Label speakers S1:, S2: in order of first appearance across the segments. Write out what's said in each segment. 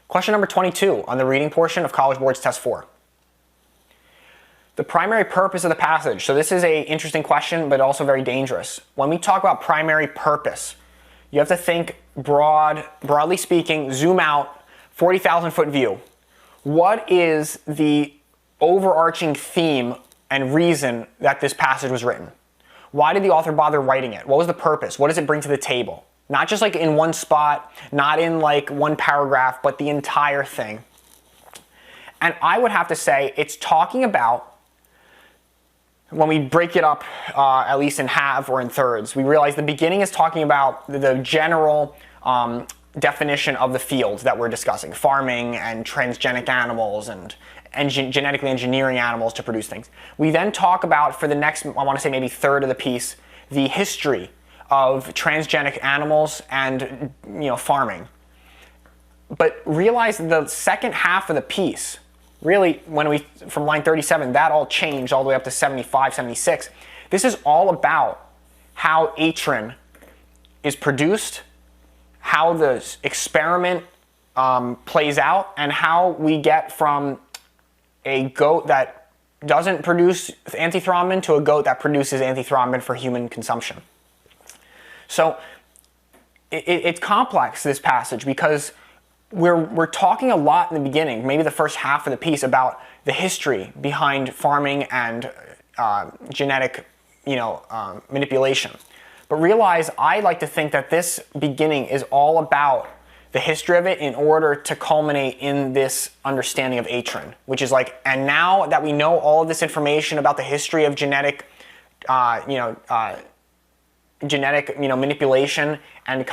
S1: Question number 22 on the reading portion of College Board's Test 4. The primary purpose of the passage. So this is an interesting question, but also very dangerous. When we talk about primary purpose, you have to think broadly speaking, zoom out, 40,000 foot view. What is the overarching theme and reason that this passage was written? Why did the author bother writing it? What was the purpose? What does it bring to the table? Not just like in one spot, not in like one paragraph, but the entire thing. And I would have to say it's talking about, when we break it up at least in half or in thirds, we realize the beginning is talking about the general definition of the field that we're discussing, farming and transgenic animals and genetically engineering animals to produce things. We then talk about, for the next, I want to say maybe third of the piece, the history of transgenic animals and farming. But realize the second half of the piece, really, from line 37, that all changed all the way up to 75, 76. This is all about how atrin is produced, how the experiment plays out, and how we get from a goat that doesn't produce antithrombin to a goat that produces antithrombin for human consumption. So it's complex, this passage, because we're talking a lot in the beginning, maybe the first half of the piece, about the history behind farming and genetic manipulation. But realize, I like to think that this beginning is all about the history of it in order to culminate in this understanding of atrin, which is like, and now that we know all of this information about the history of genetic manipulation and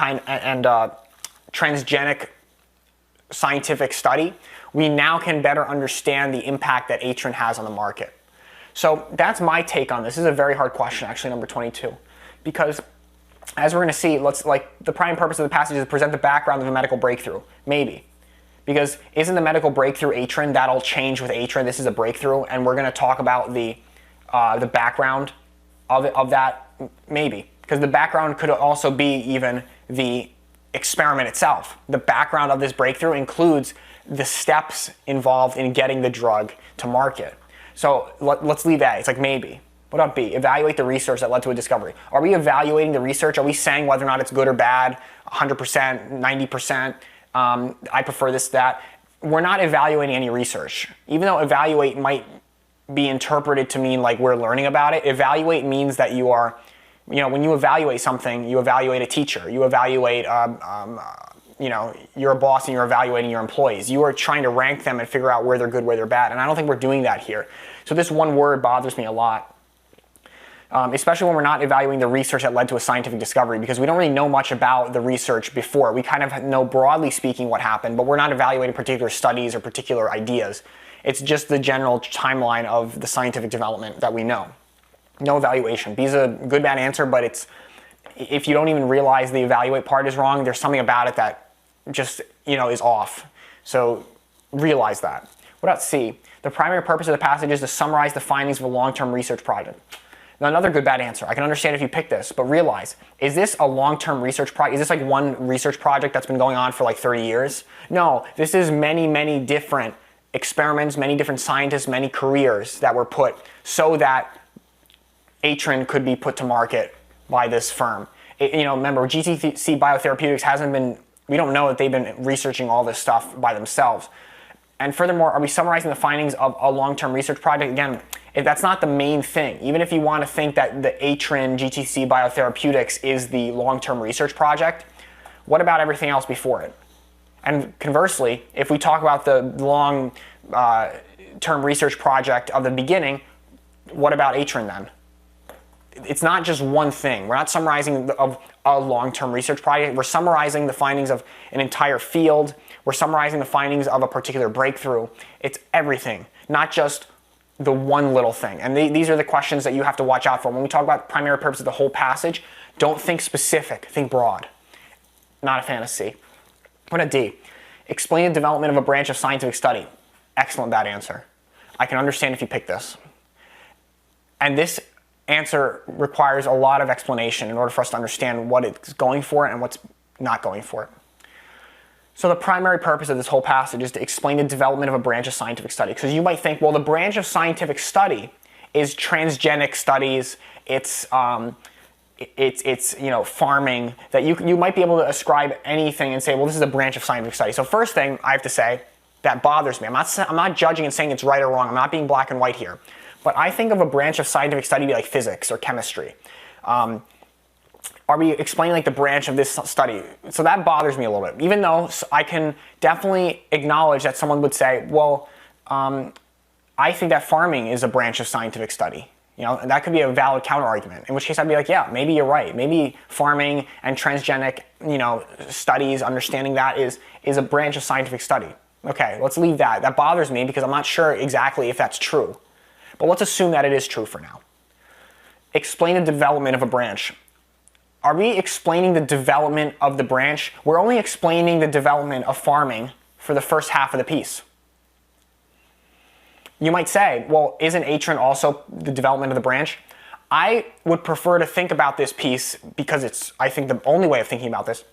S1: transgenic scientific study, we now can better understand the impact that atrin has on the market. So that's my take on this. This is a very hard question, actually, number 22, because as we're going to see, the prime purpose of the passage is to present the background of a medical breakthrough. Maybe. Because isn't the medical breakthrough atrin? That'll change with atrin. This is a breakthrough, and we're going to talk about the background of that. Maybe. Because the background could also be even the experiment itself. The background of this breakthrough includes the steps involved in getting the drug to market. So let's leave that. It's like maybe. What about B? Evaluate the research that led to a discovery. Are we evaluating the research? Are we saying whether or not it's good or bad? 100%, 90%? I prefer this, that. We're not evaluating any research. Even though evaluate might be interpreted to mean like we're learning about it, evaluate means that you are, when you evaluate something, you evaluate a teacher. You evaluate, you're a boss and you're evaluating your employees. You are trying to rank them and figure out where they're good, where they're bad. And I don't think we're doing that here. So this one word bothers me a lot. Especially when we're not evaluating the research that led to a scientific discovery, because we don't really know much about the research before. We kind of know, broadly speaking, what happened, but we're not evaluating particular studies or particular ideas. It's just the general timeline of the scientific development that we know. No evaluation. B is a good, bad answer, but if you don't even realize the evaluate part is wrong, there's something about it that just, is off. So realize that. What about C? The primary purpose of the passage is to summarize the findings of a long-term research project. Now, another good, bad answer. I can understand if you pick this, but realize, is this a long-term research project? Is this like one research project that's been going on for like 30 years? No, this is many, many different experiments, many different scientists, many careers that were put so that atrin could be put to market by this firm. Remember, GTC Biotherapeutics we don't know that they've been researching all this stuff by themselves. And furthermore, are we summarizing the findings of a long-term research project? Again, that's not the main thing. Even if you want to think that the atrin GTC Biotherapeutics is the long-term research project, what about everything else before it? And conversely, if we talk about the long-term research project of the beginning, what about atrin then? It's not just one thing. We're not summarizing of a long-term research project. We're summarizing the findings of an entire field. We're summarizing the findings of a particular breakthrough. It's everything, not just the one little thing. And these are the questions that you have to watch out for. When we talk about primary purpose of the whole passage, don't think specific, think broad. Not a fan of C. What a D. Explain the development of a branch of scientific study. Excellent, bad answer. I can understand if you pick this. And this answer requires a lot of explanation in order for us to understand what it's going for and what's not going for it. So the primary purpose of this whole passage is to explain the development of a branch of scientific study. Because you might think, well, the branch of scientific study is transgenic studies, it's farming, that you might be able to ascribe anything and say, well, this is a branch of scientific study. So first thing I have to say that bothers me, I'm not judging and saying it's right or wrong, I'm not being black and white here, but I think of a branch of scientific study like physics or chemistry. Are we explaining like the branch of this study? So that bothers me a little bit, even though I can definitely acknowledge that someone would say, well, I think that farming is a branch of scientific study. And that could be a valid counter argument, in which case I'd be like, yeah, maybe you're right. Maybe farming and transgenic, studies, understanding that is a branch of scientific study. Okay, let's leave that. That bothers me because I'm not sure exactly if that's true. But let's assume that it is true for now. Explain the development of a branch. Are we explaining the development of the branch? We're only explaining the development of farming for the first half of the piece. You might say, well, isn't atrin also the development of the branch? I would prefer to think about this piece, because it's, I think, the only way of thinking about this,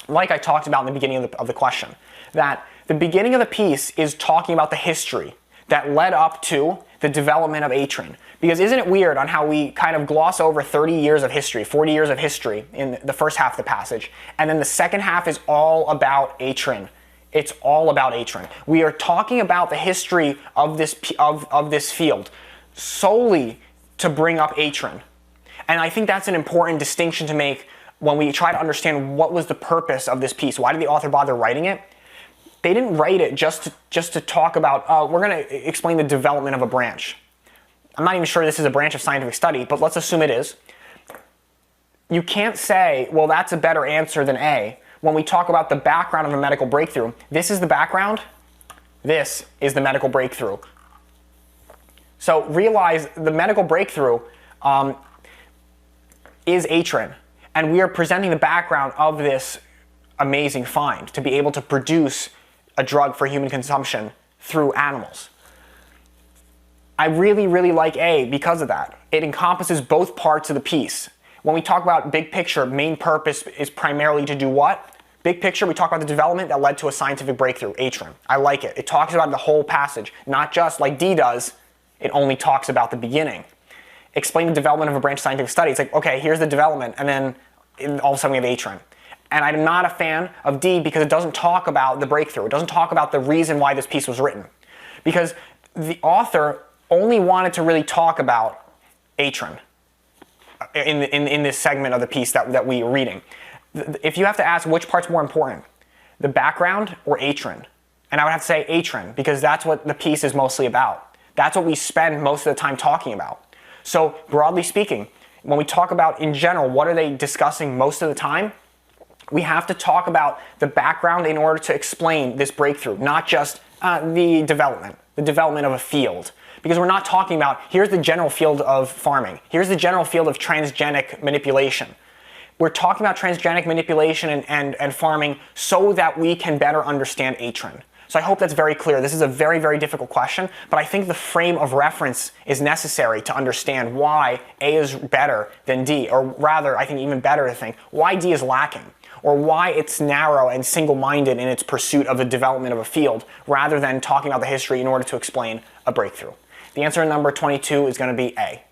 S1: like I talked about in the beginning of the question, that the beginning of the piece is talking about the history that led up to the development of atrin. Because isn't it weird on how we kind of gloss over 30 years of history, 40 years of history in the first half of the passage, and then the second half is all about atrin. It's all about atrin. We are talking about the history of this field solely to bring up atrin. And I think that's an important distinction to make when we try to understand what was the purpose of this piece. Why did the author bother writing it? They didn't write it just to talk about, we're going to explain the development of a branch. I'm not even sure this is a branch of scientific study, but let's assume it is. You can't say, well, that's a better answer than A. When we talk about the background of a medical breakthrough, this is the background, this is the medical breakthrough. So realize the medical breakthrough is atrin, and we are presenting the background of this amazing find to be able to produce a drug for human consumption through animals. I really, really like A because of that. It encompasses both parts of the piece. When we talk about big picture, main purpose is primarily to do what? Big picture, we talk about the development that led to a scientific breakthrough, atrin. I like it. It talks about the whole passage, not just like D does, it only talks about the beginning. Explain the development of a branch of scientific study. It's like, okay, here's the development, and then all of a sudden we have atrin. And I'm not a fan of D because it doesn't talk about the breakthrough. It doesn't talk about the reason why this piece was written. Because the author only wanted to really talk about atrin in this segment of the piece that we are reading. If you have to ask which part's more important, the background or atrin, and I would have to say atrin, because that's what the piece is mostly about. That's what we spend most of the time talking about. So broadly speaking, when we talk about in general, what are they discussing most of the time? We have to talk about the background in order to explain this breakthrough, not just the development of a field. Because we're not talking about, here's the general field of farming, here's the general field of transgenic manipulation. We're talking about transgenic manipulation and farming so that we can better understand atrin. So I hope that's very clear. This is a very, very difficult question, but I think the frame of reference is necessary to understand why A is better than D, or rather, I think even better to think, why D is lacking, or why it's narrow and single-minded in its pursuit of the development of a field, rather than talking about the history in order to explain a breakthrough. The answer in number 22 is going to be A.